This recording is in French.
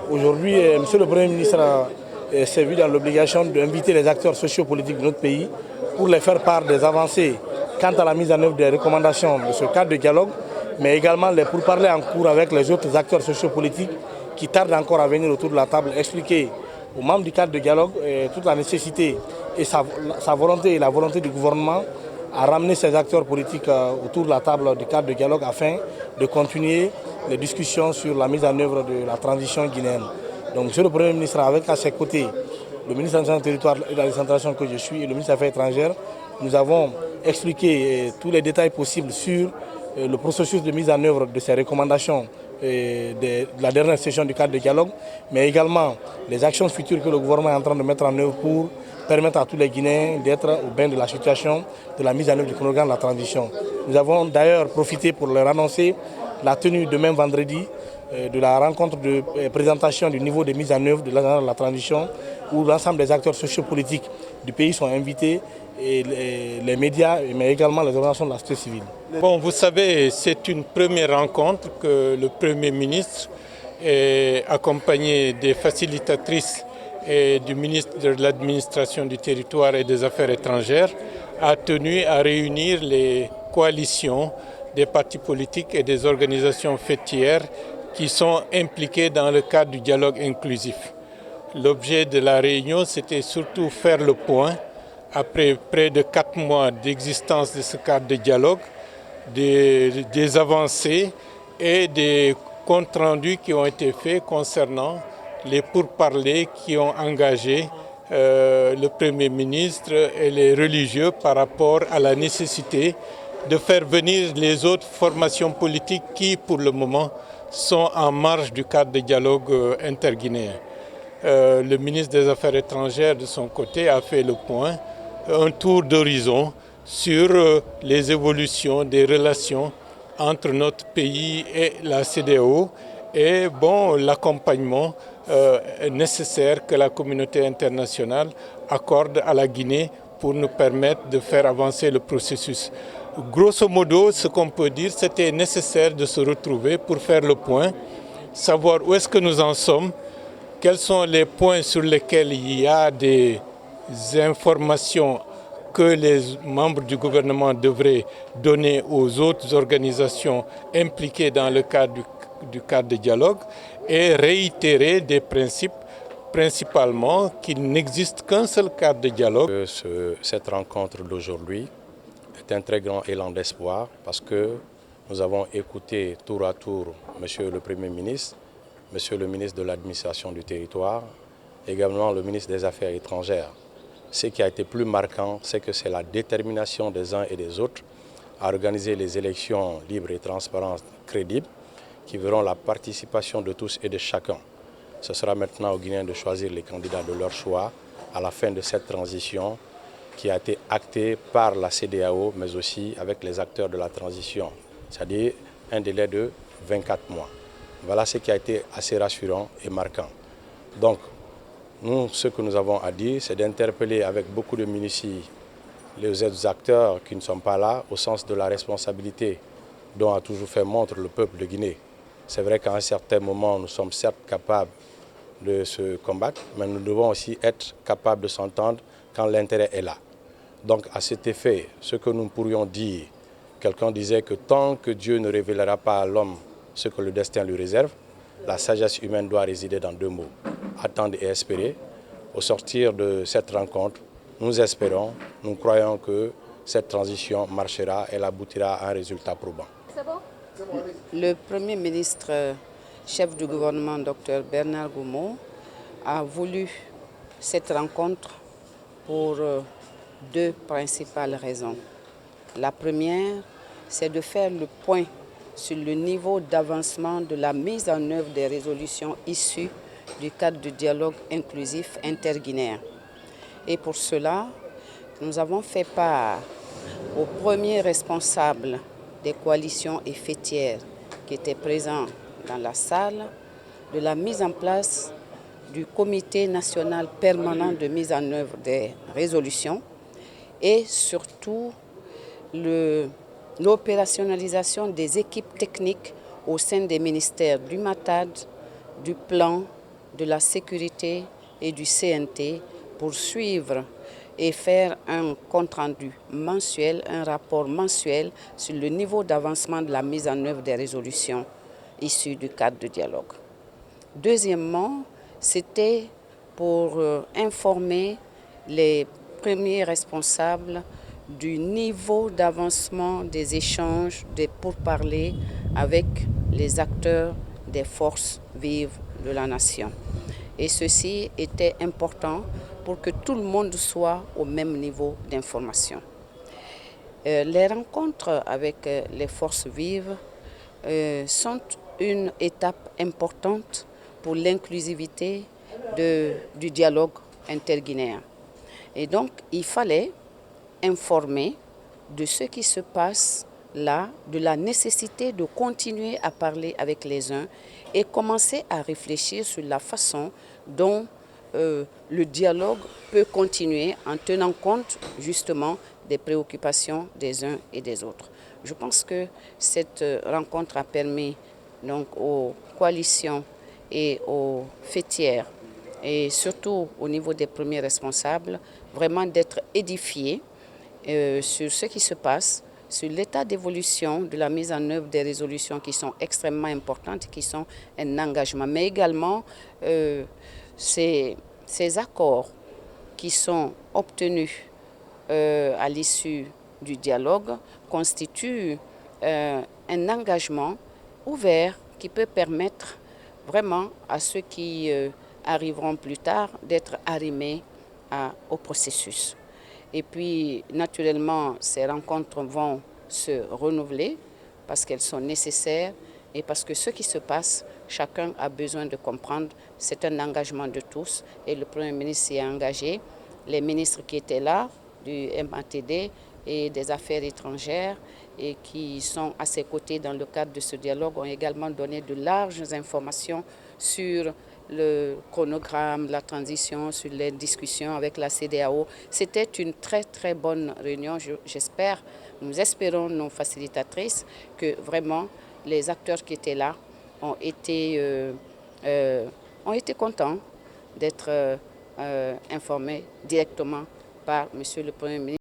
Aujourd'hui, Monsieur le Premier ministre s'est vu dans l'obligation d'inviter les acteurs sociopolitiques de notre pays pour les faire part des avancées quant à la mise en œuvre des recommandations de ce cadre de dialogue, mais également les pourparlers en cours avec les autres acteurs sociopolitiques qui tardent encore à venir autour de la table, expliquer aux membres du cadre de dialogue toute la nécessité et sa volonté et la volonté du gouvernement à ramener ces acteurs politiques autour de la table du cadre de dialogue afin de continuer les discussions sur la mise en œuvre de la transition guinéenne. Donc, Monsieur le Premier ministre, avec à ses côtés le ministre de l'Administration du territoire et de la décentralisation que je suis et le ministre des Affaires étrangères, nous avons expliqué tous les détails possibles sur le processus de mise en œuvre de ces recommandations de la dernière session du cadre de dialogue, mais également les actions futures que le gouvernement est en train de mettre en œuvre pour permettre à tous les Guinéens d'être au bain de la situation de la mise en œuvre du chronogramme de la transition. Nous avons d'ailleurs profité pour leur annoncer la tenue demain vendredi de la rencontre de présentation du niveau de mise en œuvre de la transition où l'ensemble des acteurs sociopolitiques du pays sont invités, et les médias, mais également les organisations de la société civile. Bon, vous savez, c'est une première rencontre que le Premier ministre, accompagné des facilitatrices et du ministre de l'Administration du territoire et des Affaires étrangères, a tenu à réunir les coalitions des partis politiques et des organisations fêtières qui sont impliquées dans le cadre du dialogue inclusif. L'objet de la réunion, c'était surtout faire le point après près de 4 mois d'existence de ce cadre de dialogue, des avancées et des comptes rendus qui ont été faits concernant les pourparlers qui ont engagé le Premier ministre et les religieux par rapport à la nécessité de faire venir les autres formations politiques qui, pour le moment, sont en marge du cadre de dialogue interguinéen. Le ministre des Affaires étrangères, de son côté, a fait le point, un tour d'horizon sur les évolutions des relations entre notre pays et la CEDEAO et l'accompagnement nécessaire que la communauté internationale accorde à la Guinée pour nous permettre de faire avancer le processus. Grosso modo, ce qu'on peut dire, c'était nécessaire de se retrouver pour faire le point, savoir où est-ce que nous en sommes, quels sont les points sur lesquels il y a des informations que les membres du gouvernement devraient donner aux autres organisations impliquées dans le cadre du cadre de dialogue et réitérer des principes, principalement qu'il n'existe qu'un seul cadre de dialogue. Cette rencontre d'aujourd'hui est un très grand élan d'espoir parce que nous avons écouté tour à tour Monsieur le Premier ministre, Monsieur le ministre de l'Administration du territoire, également le ministre des Affaires étrangères. Ce qui a été plus marquant, c'est que c'est la détermination des uns et des autres à organiser les élections libres et transparentes, crédibles, qui verront la participation de tous et de chacun. Ce sera maintenant aux Guinéens de choisir les candidats de leur choix à la fin de cette transition qui a été actée par la CEDEAO, mais aussi avec les acteurs de la transition, c'est-à-dire un délai de 24 mois. Voilà ce qui a été assez rassurant et marquant. Donc, nous, ce que nous avons à dire, c'est d'interpeller avec beaucoup de minutie les autres acteurs qui ne sont pas là, au sens de la responsabilité dont a toujours fait montre le peuple de Guinée. C'est vrai qu'à un certain moment, nous sommes certes capables de se combattre, mais nous devons aussi être capables de s'entendre quand l'intérêt est là. Donc, à cet effet, ce que nous pourrions dire, quelqu'un disait que tant que Dieu ne révélera pas à l'homme ce que le destin lui réserve, la sagesse humaine doit résider dans 2 mots, attendre et espérer. Au sortir de cette rencontre, nous espérons, nous croyons que cette transition marchera et aboutira à un résultat probant. Le Premier ministre, chef du gouvernement, Dr Bernard Goumou, a voulu cette rencontre pour 2 principales raisons. La première, c'est de faire le point sur le niveau d'avancement de la mise en œuvre des résolutions issues du cadre du dialogue inclusif interguinéen. Et pour cela, nous avons fait part aux premiers responsables des coalitions et fêtières qui étaient présents dans la salle de la mise en place du comité national permanent de mise en œuvre des résolutions et surtout l'opérationnalisation des équipes techniques au sein des ministères du MATAD, du Plan de la sécurité et du CNT pour suivre et faire un compte-rendu mensuel, un rapport mensuel sur le niveau d'avancement de la mise en œuvre des résolutions issues du cadre de dialogue. Deuxièmement, c'était pour informer les premiers responsables du niveau d'avancement des échanges, des pourparlers avec les acteurs des forces vives de la nation. Et ceci était important pour que tout le monde soit au même niveau d'information. Les rencontres avec les forces vives sont une étape importante pour l'inclusivité du dialogue interguinéen. Et donc, il fallait informer de ce qui se passe là, de la nécessité de continuer à parler avec les uns et commencer à réfléchir sur la façon dont le dialogue peut continuer en tenant compte justement des préoccupations des uns et des autres. Je pense que cette rencontre a permis donc aux coalitions et aux fêtières et surtout au niveau des premiers responsables, vraiment d'être édifiés sur ce qui se passe, sur l'état d'évolution de la mise en œuvre des résolutions qui sont extrêmement importantes, qui sont un engagement, mais également ces accords qui sont obtenus à l'issue du dialogue constituent un engagement ouvert qui peut permettre vraiment à ceux qui arriveront plus tard d'être arrimés au processus. Et puis, naturellement, ces rencontres vont se renouveler parce qu'elles sont nécessaires et parce que ce qui se passe, chacun a besoin de comprendre. C'est un engagement de tous et le Premier ministre s'y est engagé. Les ministres qui étaient là, du MATD et des Affaires étrangères et qui sont à ses côtés dans le cadre de ce dialogue ont également donné de larges informations sur le chronogramme, la transition, sur les discussions avec la CEDEAO. C'était une très très bonne réunion. J'espère, nous espérons, nos facilitatrices, que vraiment les acteurs qui étaient là ont été contents d'être informés directement par M. le Premier ministre.